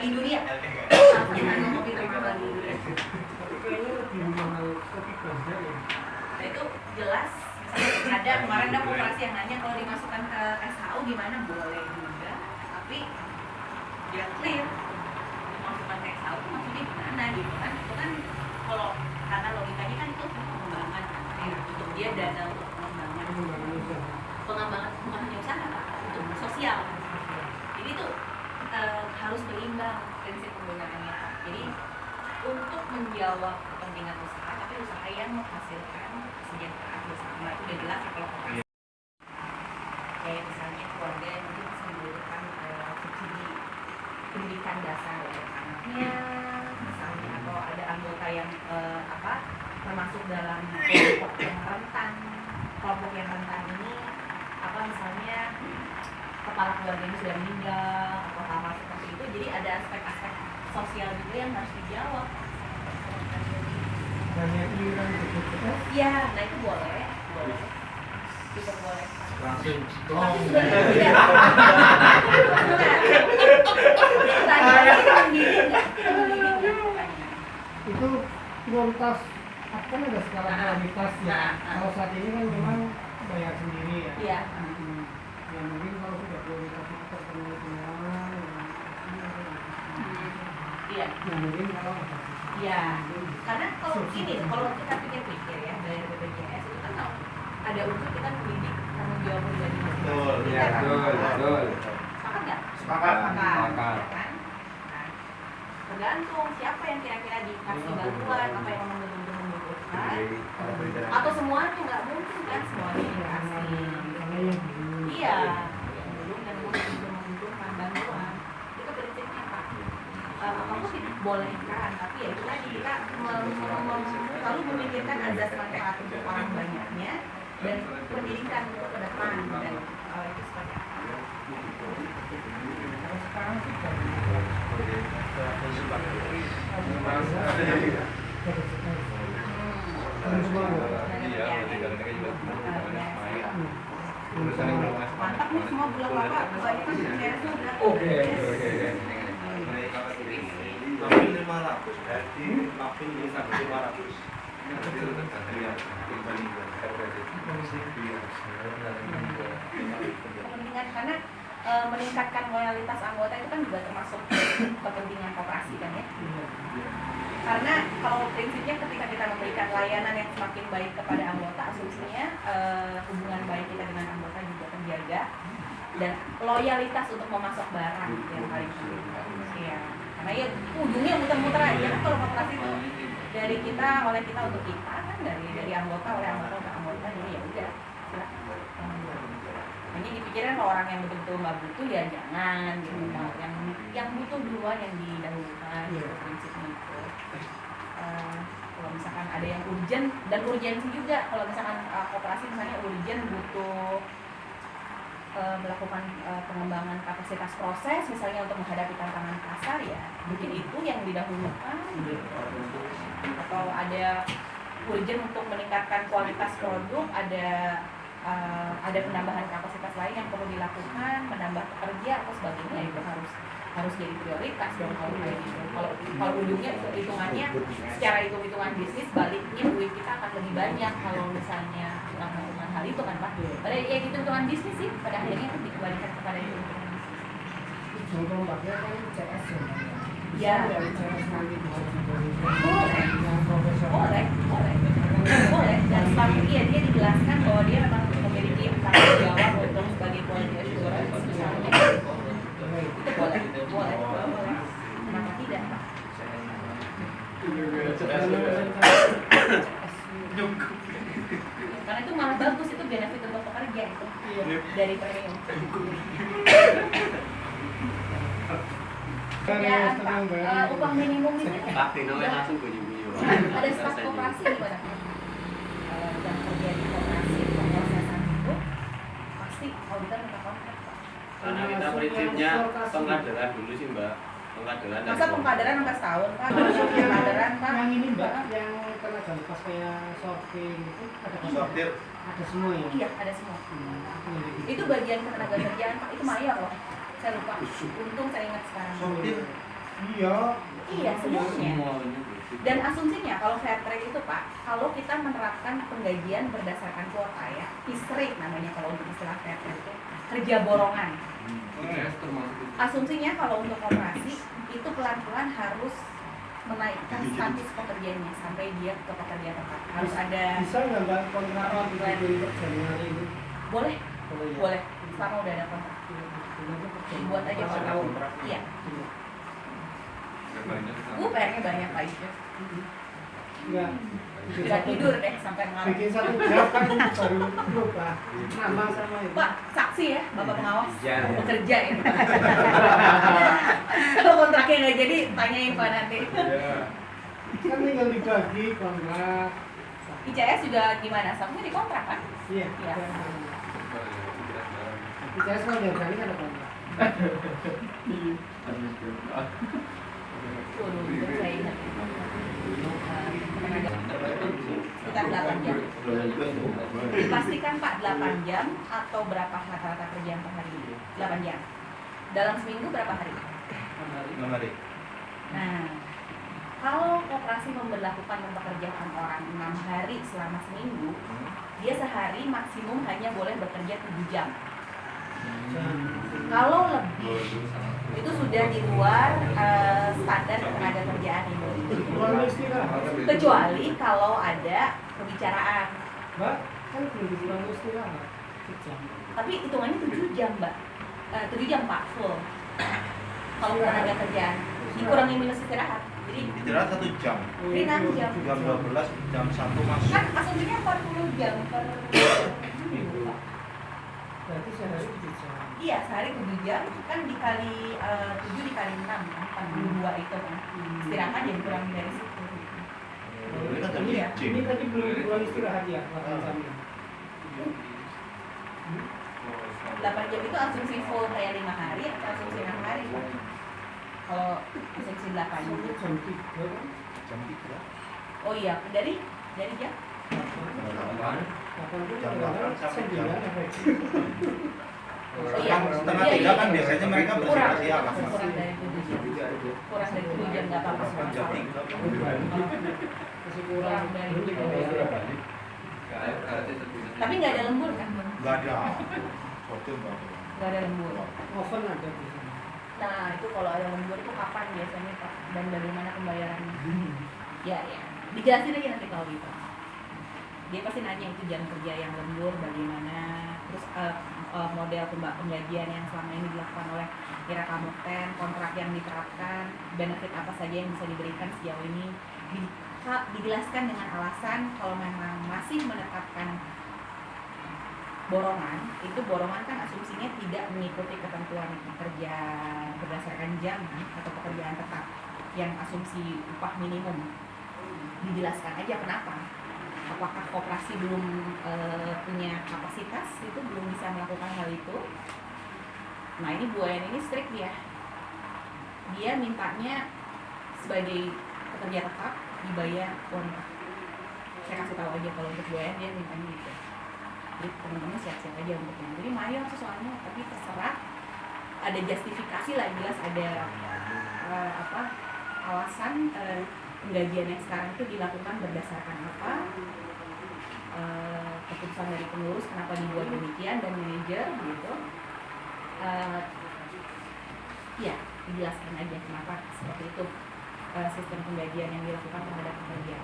di dunia. Sampingan kopi termahal di dunia. Kayaknya lebih mahal kopi Ganja ya. Nah itu jelas. Misalnya ada kemarin ada koperasi yang nanya kalau dimasukkan ke SHU gimana, boleh juga. Tapi dia clear dimasukkan ke SHU itu maksudnya gimana gitu kan? Itu kan kalau karena logikanya kan itu pengembangan untuk dia dana untuk pengembangan bukan hanya usaha untuk sosial. Jadi itu harus berimbang prinsip penggunaannya. Jadi untuk menjawab kepentingan usaha, tapi usaha yang menghasilkan kesejahteraan bersama itu udah jelas kalau kayak misalnya keluarga yang mungkin masih membutuhkan subsidi pendidikan dasar untuk anaknya, misalnya atau ada anggota yang termasuk dalam kelompok yang rentan. Kelompok yang rentan ini misalnya kepala keluarganya sudah meninggal atau hal-hal seperti itu, jadi ada aspek-aspek sosial juga yang harus dijawab. Banyak iuran BPJS. Iya, nah itu boleh. Itu boleh. Langsung. Tapi sebenarnya tidak. Itu prioritas kan ada skala prioritas ya. Kalau saat ini kan memang bayar sendiri ya. Iya. Ya mungkin kalau sudah prioritas itu terpenuhi semua. Iya. Ya mungkin kalau iya. Karena kalau kita pikir-pikir ya dari BPJS itu kan kalau ada unsur kita memiliki tanggung jawab pribadi masing-masing. Iya, betul. Sepakat nggak? Sepakat. Kan? Nah, tergantung siapa yang kira-kira dikasih bantuan, apa yang benar-benar membutuhkan, atau semuanya nggak mungkin kan semuanya dikasih. Iya, belum dan membutuhkan bantuan. Itu prinsipnya Pak. Kamu dibolehkan, tapi ya itu tadi kita selalu memikirkan azas manfaat untuk orang banyaknya dan pendidikan untuk ke depan dan itu seperti apa? sekarang sih mantap nih semua belum apa kebanyakan BPJS udah. Oke. Tapi 500 jadi tapi sampai 500. Kepentingan karena meningkatkan loyalitas anggota itu kan juga termasuk kepentingan koperasi kan ya. Karena kalau prinsipnya ketika kita memberikan layanan yang semakin baik kepada anggota, asumsinya hubungan baik kita dengan anggota juga terjaga dan loyalitas untuk memasok barang yang paling penting. Ya. Karena ya ujungnya muter-muter aja kan kalau koperasi itu dari kita oleh kita untuk kita kan dari anggota oleh anggota untuk anggota, jadi ya udah silakan. Hanya dipikirin kalau orang yang betul-betul nggak butuh ya jangan gitu. Yang butuh duluan yang didahulukan gitu, prinsipnya itu. Kalau misalkan ada yang urgent dan urgensi juga, kalau misalkan koperasi misalnya urgent butuh melakukan pengembangan kapasitas proses misalnya untuk menghadapi tantangan pasar ya mungkin itu yang didahulukan gitu. Atau ada urgent untuk meningkatkan kualitas produk, ada penambahan kapasitas lain yang perlu dilakukan, menambah pekerja atau sebagainya, itu harus jadi prioritas dong kalau kayak gitu. Kalau ujungnya hitungannya secara hitungan bisnis baliknya duit kita akan lebih banyak kalau misalnya melakukan hal itu kan Pak. Pada ya hitungan bisnis sih pada akhirnya itu dikembalikan kepada hitungan bisnis. contoh mbaknya kan CS Ya. dari CS nanti Boleh. yang profesional. Boleh. Dan dia dijelaskan bahwa dia memang memiliki tanggung jawab untuk sebagai quality assurance misalnya. Itu boleh. Kenapa tidak? Karena itu malah bagus, itu benefit untuk pekerja itu dari premium. Ya, upah minimum di sini. Ada staf koperasi gimana? Yang kerja di koperasi pemrosesan itu pasti auditor minta kontrak. Karena kita prinsipnya pengkaderan dulu sih Mbak. Pengkaderan. Masa pengkaderan sampai setahun Pak? Pengkaderan Pak? Yang ini mbak, yang tenaga lepas kayak sorting itu ada Sortir. ada semua ya. Iya, ada semua. Itu bagian ketenaga kerjaan Pak, itu mayor loh. Saya lupa. Untung saya ingat sekarang. Sortir Iya. Iya, semuanya. Semuanya begitu. Dan asumsinya kalau fair trade itu Pak, kalau kita menerapkan penggajian berdasarkan kuota ya, piece rate namanya kalau untuk istilah fair trade itu kerja borongan. ICS termasuk itu. Asumsinya kalau untuk koperasi itu pelan-pelan harus menaikkan status pekerjaannya sampai dia ke pekerja tetap. Harus ada Bisa nggak Mbak kontrak bikin per Januari itu? boleh, Oh, iya. boleh selama udah ada kontrak. Dibuat aja Masih ada kalau kontrak. iya. Banyak kesana. PR-nya banyak Pak Ijo. Enggak. Nggak tidur deh sampai malam. Bikin satu draft kan baru lupa nama sama itu. Pak, saksi ya, Bapak pengawas. Iya. Bekerja ya. Kalau kontraknya nggak jadi, tanyain Pak nanti. Iya. Kan tinggal dibagi kontrak. ICS juga gimana? Sabtunya di kontrak kan? Iya. Iya. ICS kan udah berani ada kontrak. Waduh, itu saya ingat. Sekitar 8 jam. Dipastikan Pak 8 jam atau berapa rata-rata kerjaan per hari? 8 jam. Dalam seminggu berapa hari? 6 hari. Nah, kalau koperasi memberlakukan pekerjaan orang 6 hari selama seminggu, dia sehari maksimum hanya boleh bekerja 7 jam. Kalau lebih, itu sudah di luar standar ketenaga kerjaan Indonesia. Bukan istirahat. Kecuali kalau ada pembicaraan. Mbak, kan belum bulan istirahat. Sejam. Tapi hitungannya 7 jam, Mbak. 7 jam Pak, full. Kalau ketenaga kerjaan, dikurangi minus istirahat. Jadi Istirahat 1 jam. ini 6 jam. Jam 12, jam 1 masuk. Kan asumsinya 40 jam per minggu, Pak. Berarti sehari 7 jam. Iya, sehari 7 jam kan dikali 7 dikali 6 kan, 42 itu kan. Istirahat jadi kurang dari situ. Ini kan jam Iya. gym. Ini tadi belum bulan istirahat ya, 8 jamnya. 8 jam itu asumsi full kayak 5 hari atau asumsi 6 hari, Pak? Kalau asumsi 8 jam. Jam 3 kan? Jam 3. Oh iya, dari jam? 8 itu Jam kadang-kadang 8 sampai 9 jam. efektif. Oh iya. Setengah Iya, 3 kan iya. biasanya mereka Kurang, beristirahat. kurang dari 7 jam. Kurang dari 7 jam nggak apa-apa. Jam masalah. 3. Masih kurang dari belum itu. dibayar. Tapi nggak ada lembur kan? Enggak ada. Hotel enggak ada. Nggak ada lembur. Oven ada di sana. Nah, itu kalau ada lembur itu kapan biasanya Pak? Dan bagaimana pembayarannya? Ya, ya. Dijelasin aja nanti kalau gitu. Dia pasti nanya itu jam kerja yang lembur bagaimana, terus model penggajian yang selama ini dilakukan oleh Ira Kamukten, kontrak yang diterapkan, benefit apa saja yang bisa diberikan sejauh ini, dijelaskan dengan alasan kalau memang masih menetapkan borongan, itu borongan kan asumsinya tidak mengikuti ketentuan kerja berdasarkan jam atau pekerjaan tetap yang asumsi upah minimum. Dijelaskan aja kenapa. Apakah koperasi belum punya kapasitas itu belum bisa melakukan hal itu. Nah ini Bu Wayan ini strict dia mintanya sebagai pekerja tetap dibayar kontrak. Saya kasih tahu aja kalau untuk Bu Wayan dia mintanya gitu. Jadi teman-teman siap-siap aja untuknya. Jadi mayor sih soalnya, tapi terserah. Ada justifikasi lah, jelas ada alasan penggajian yang sekarang itu dilakukan berdasarkan apa, keputusan dari pengurus kenapa dibuat demikian dan manajer gitu. Ya dijelaskan aja kenapa seperti itu sistem penggajian yang dilakukan terhadap pekerja.